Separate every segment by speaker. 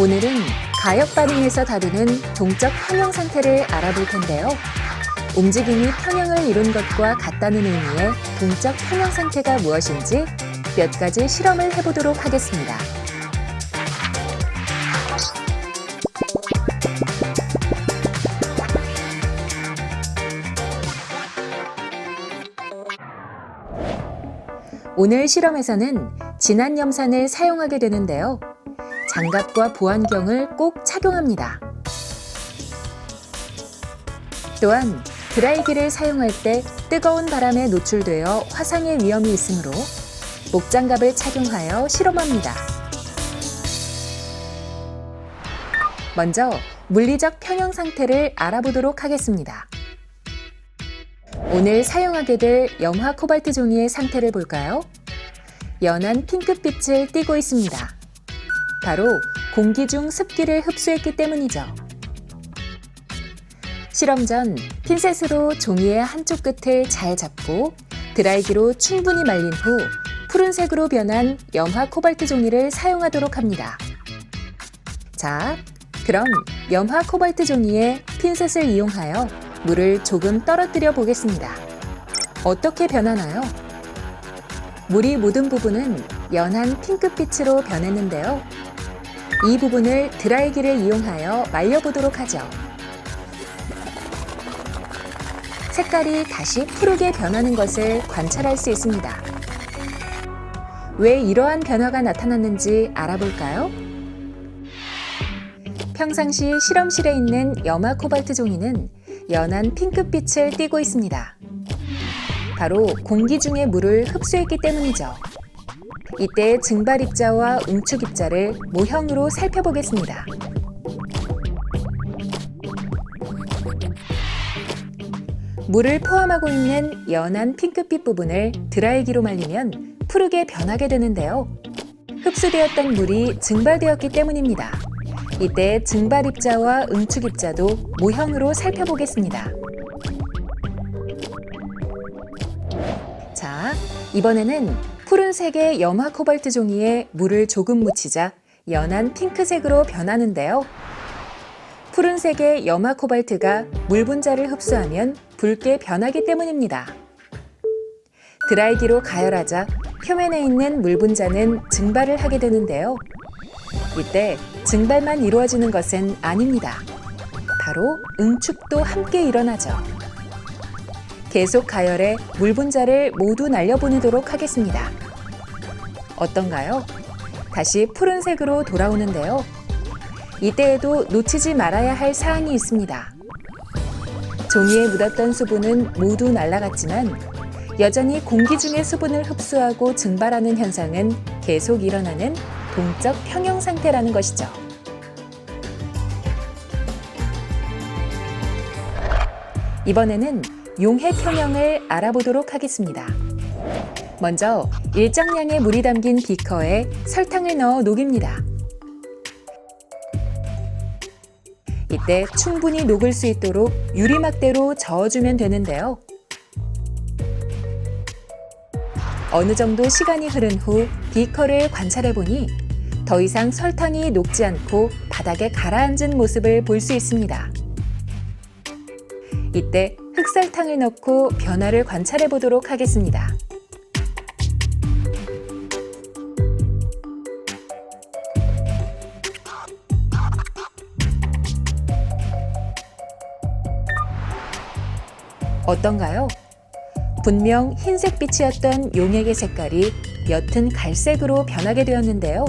Speaker 1: 오늘은 가역 반응에서 다루는 동적 평형 상태를 알아볼 텐데요. 움직임이 평형을 이룬 것과 같다는 의미의 동적 평형 상태가 무엇인지 몇 가지 실험을 해보도록 하겠습니다. 오늘 실험에서는 진한 염산을 사용하게 되는데요. 장갑과 보안경을 꼭 착용합니다. 또한 드라이기를 사용할 때 뜨거운 바람에 노출되어 화상의 위험이 있으므로 목장갑을 착용하여 실험합니다. 먼저 물리적 평형 상태를 알아보도록 하겠습니다. 오늘 사용하게 될 염화 코발트 종이의 상태를 볼까요? 연한 핑크빛을 띠고 있습니다. 바로 공기 중 습기를 흡수했기 때문이죠. 실험 전 핀셋으로 종이의 한쪽 끝을 잘 잡고 드라이기로 충분히 말린 후 푸른색으로 변한 염화 코발트 종이를 사용하도록 합니다. 자, 그럼 염화 코발트 종이에 핀셋을 이용하여 물을 조금 떨어뜨려 보겠습니다. 어떻게 변하나요? 물이 묻은 부분은 연한 핑크빛으로 변했는데요. 이 부분을 드라이기를 이용하여 말려보도록 하죠. 색깔이 다시 푸르게 변하는 것을 관찰할 수 있습니다. 왜 이러한 변화가 나타났는지 알아볼까요? 평상시 실험실에 있는 염화 코발트 종이는 연한 핑크빛을 띠고 있습니다. 바로 공기 중의 물을 흡수했기 때문이죠. 이때 증발 입자와 응축 입자를 모형으로 살펴보겠습니다. 물을 포함하고 있는 연한 핑크빛 부분을 드라이기로 말리면 푸르게 변하게 되는데요. 흡수되었던 물이 증발되었기 때문입니다. 이때 증발 입자와 응축 입자도 모형으로 살펴보겠습니다. 자, 이번에는 푸른색의 염화 코발트 종이에 물을 조금 묻히자 연한 핑크색으로 변하는데요. 푸른색의 염화 코발트가 물 분자를 흡수하면 붉게 변하기 때문입니다. 드라이기로 가열하자 표면에 있는 물 분자는 증발을 하게 되는데요. 이때 증발만 이루어지는 것은 아닙니다. 바로 응축도 함께 일어나죠. 계속 가열해 물 분자를 모두 날려보내도록 하겠습니다. 어떤가요? 다시 푸른색으로 돌아오는데요. 이때에도 놓치지 말아야 할 사항이 있습니다. 종이에 묻었던 수분은 모두 날아갔지만 여전히 공기 중의 수분을 흡수하고 증발하는 현상은 계속 일어나는 동적 평형 상태라는 것이죠. 이번에는 용해 평형을 알아보도록 하겠습니다. 먼저 일정량의 물이 담긴 비커에 설탕을 넣어 녹입니다. 이때 충분히 녹을 수 있도록 유리막대로 저어주면 되는데요. 어느 정도 시간이 흐른 후 비커를 관찰해 보니 더 이상 설탕이 녹지 않고 바닥에 가라앉은 모습을 볼 수 있습니다. 이때 흑설탕을 넣고 변화를 관찰해 보도록 하겠습니다. 어떤가요? 분명 흰색빛이었던 용액의 색깔이 옅은 갈색으로 변하게 되었는데요.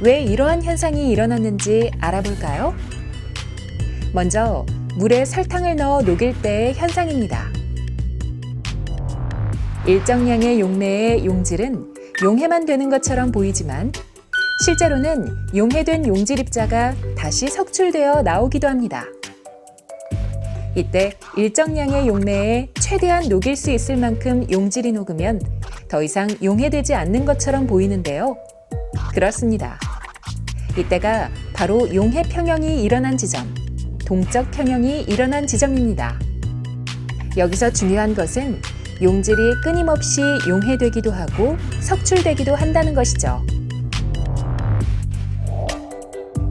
Speaker 1: 왜 이러한 현상이 일어났는지 알아볼까요? 먼저 물에 설탕을 넣어 녹일 때의 현상입니다. 일정량의 용매의 용질은 용해만 되는 것처럼 보이지만 실제로는 용해된 용질 입자가 다시 석출되어 나오기도 합니다. 이때 일정량의 용매에 최대한 녹일 수 있을 만큼 용질이 녹으면 더 이상 용해되지 않는 것처럼 보이는데요. 그렇습니다. 이때가 바로 용해 평형이 일어난 지점, 동적 평형이 일어난 지점입니다. 여기서 중요한 것은 용질이 끊임없이 용해되기도 하고 석출되기도 한다는 것이죠.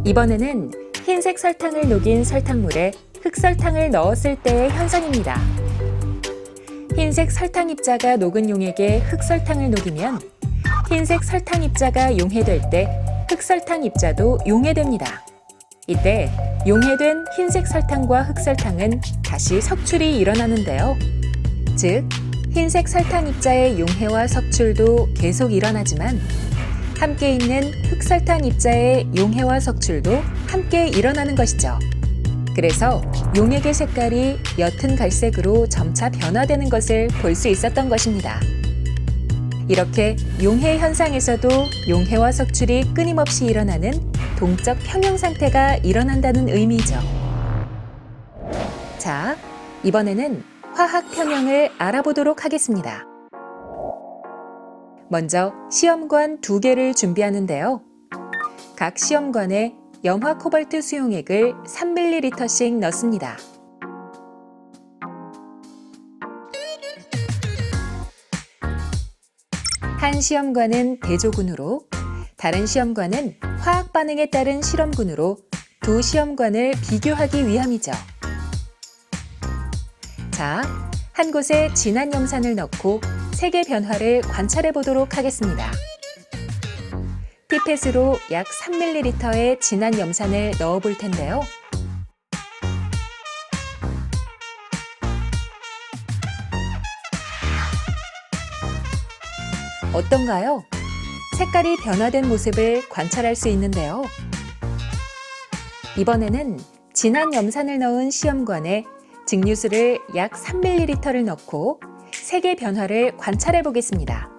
Speaker 1: 이번에는 흰색 설탕을 녹인 설탕물에 흑설탕을 넣었을 때의 현상입니다. 흰색 설탕 입자가 녹은 용액에 흑설탕을 녹이면 흰색 설탕 입자가 용해될 때 흑설탕 입자도 용해됩니다. 이때 용해된 흰색 설탕과 흑설탕은 다시 석출이 일어나는데요. 즉, 흰색 설탕 입자의 용해와 석출도 계속 일어나지만 함께 있는 흑설탕 입자의 용해와 석출도 함께 일어나는 것이죠. 그래서 용액의 색깔이 옅은 갈색으로 점차 변화되는 것을 볼 수 있었던 것입니다. 이렇게 용해 현상에서도 용해와 석출이 끊임없이 일어나는 동적 평형 상태가 일어난다는 의미죠. 자, 이번에는 화학 평형을 알아보도록 하겠습니다. 먼저 시험관 2개를 준비하는데요. 각 시험관에 염화 코발트 수용액을 3ml씩 넣습니다. 한 시험관은 대조군으로, 다른 시험관은 화학 반응에 따른 실험군으로 두 시험관을 비교하기 위함이죠. 자, 한 곳에 진한 염산을 넣고 색의 변화를 관찰해 보도록 하겠습니다. 피펫으로 약 3ml의 진한 염산을 넣어 볼 텐데요. 어떤가요? 색깔이 변화된 모습을 관찰할 수 있는데요. 이번에는 진한 염산을 넣은 시험관에 증류수를 약 3ml를 넣고 색의 변화를 관찰해 보겠습니다.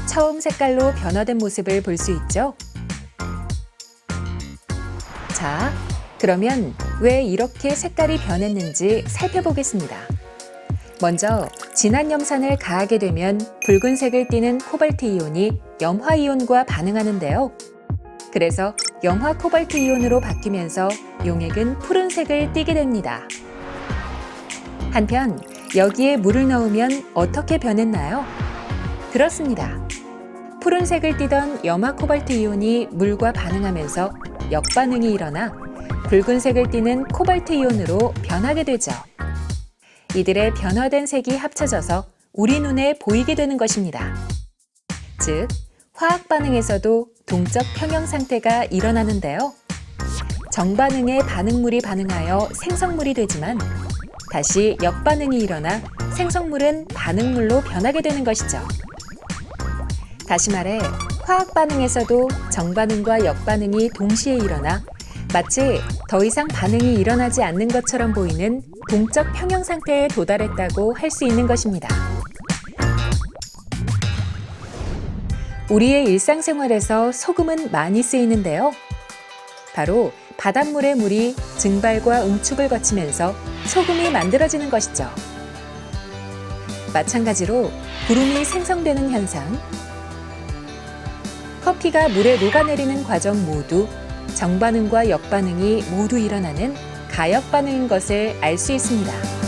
Speaker 1: 처음 색깔로 변화된 모습을 볼 수 있죠? 자, 그러면 왜 이렇게 색깔이 변했는지 살펴보겠습니다. 먼저 진한 염산을 가하게 되면 붉은색을 띠는 코발트 이온이 염화 이온과 반응하는데요. 그래서 염화 코발트 이온으로 바뀌면서 용액은 푸른색을 띠게 됩니다. 한편 여기에 물을 넣으면 어떻게 변했나요? 그렇습니다. 푸른색을 띠던 염화 코발트 이온이 물과 반응하면서 역반응이 일어나 붉은색을 띠는 코발트 이온으로 변하게 되죠. 이들의 변화된 색이 합쳐져서 우리 눈에 보이게 되는 것입니다. 즉, 화학 반응에서도 동적 평형 상태가 일어나는데요. 정반응에 반응물이 반응하여 생성물이 되지만 다시 역반응이 일어나 생성물은 반응물로 변하게 되는 것이죠. 다시 말해, 화학 반응에서도 정반응과 역반응이 동시에 일어나 마치 더 이상 반응이 일어나지 않는 것처럼 보이는 동적 평형 상태에 도달했다고 할 수 있는 것입니다. 우리의 일상생활에서 소금은 많이 쓰이는데요. 바로 바닷물의 물이 증발과 응축을 거치면서 소금이 만들어지는 것이죠. 마찬가지로 구름이 생성되는 현상, 커피가 물에 녹아내리는 과정 모두 정반응과 역반응이 모두 일어나는 가역 반응인 것을 알 수 있습니다.